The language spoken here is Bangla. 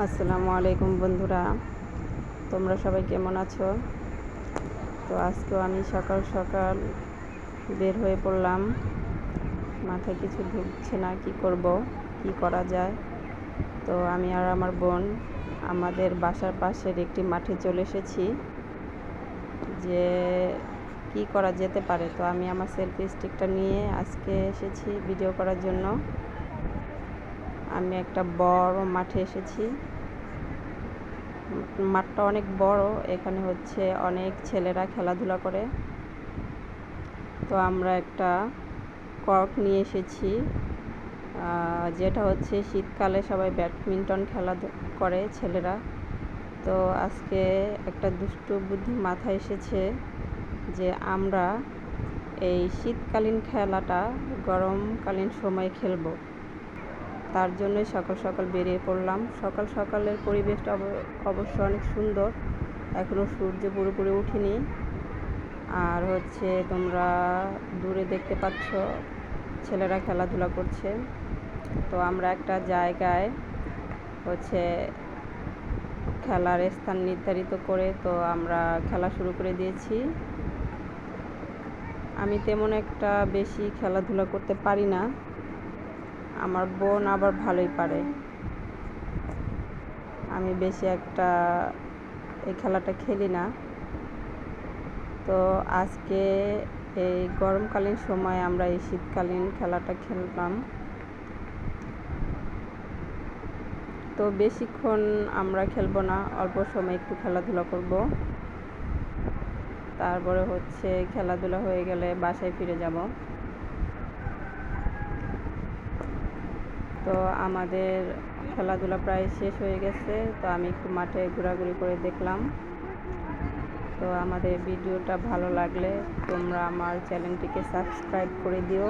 আসসালামু আলাইকুম বন্ধুরা, তোমরা সবাই কেমন আছো? তো আজকেও আমি সকাল সকাল বের হয়ে পড়লাম। মাথায় কিছু ঢুকছে না, কি করব, কি করা যায়। তো আমি আর আমার বোন আমাদের বাসার পাশের একটি মাঠে চলে এসেছি যে কি করা যেতে পারে। তো আমি আমার সেলফি স্টিকটা নিয়ে আজকে এসেছি ভিডিও করার জন্য। আমি একটা বড় মাঠে এসেছি। মাঠটা অনেক বড়, এখানে হচ্ছে অনেক ছেলেরা খেলাধুলা করে। তো আমরা একটা কর্ক নিয়ে এসেছি, যেটা হচ্ছে শীতকালে সবাই ব্যাডমিন্টন খেলা করে ছেলেরা। তো আজকে একটা দুষ্টু বুদ্ধি মাথায় এসেছে যে আমরা এই শীতকালীন খেলাটা গরমকালীন সময়ে খেলবো। তার জন্যই সকাল সকাল বেরিয়ে পড়লাম। সকাল সকালের পরিবেশটা অবশ্য অনেক সুন্দর, এখনও সূর্য পুরোপুরি উঠেনি। আর হচ্ছে তোমরা দূরে দেখতে পাচ্ছ ছেলেরা খেলাধুলা করছে। তো আমরা একটা জায়গায় হচ্ছে খেলার স্থান নির্ধারিত করে তো আমরা খেলা শুরু করে দিয়েছি। আমি তেমন একটা বেশি খেলাধুলা করতে পারি না, আমার বোন আবার ভালোই পারে। আমি বেশি একটা এই খেলাটা খেলি না। তো আজকে এই গরমকালীন সময় আমরা এই শীতকালীন খেলাটা খেললাম। তো বেশিক্ষণ আমরা খেলবো না, অল্প সময় একটু খেলাধুলা করব, তারপরে হচ্ছে খেলাধুলা হয়ে গেলে বাসায় ফিরে যাব। তো আমাদের খেলাধুলা প্রায় শেষ হয়ে গেছে। তো আমি একটু মাঠে ঘোরাঘুরি করে দেখলাম। তো আমাদের ভিডিওটা ভালো লাগলে তোমরা আমার চ্যানেলটিকে সাবস্ক্রাইব করে দিও।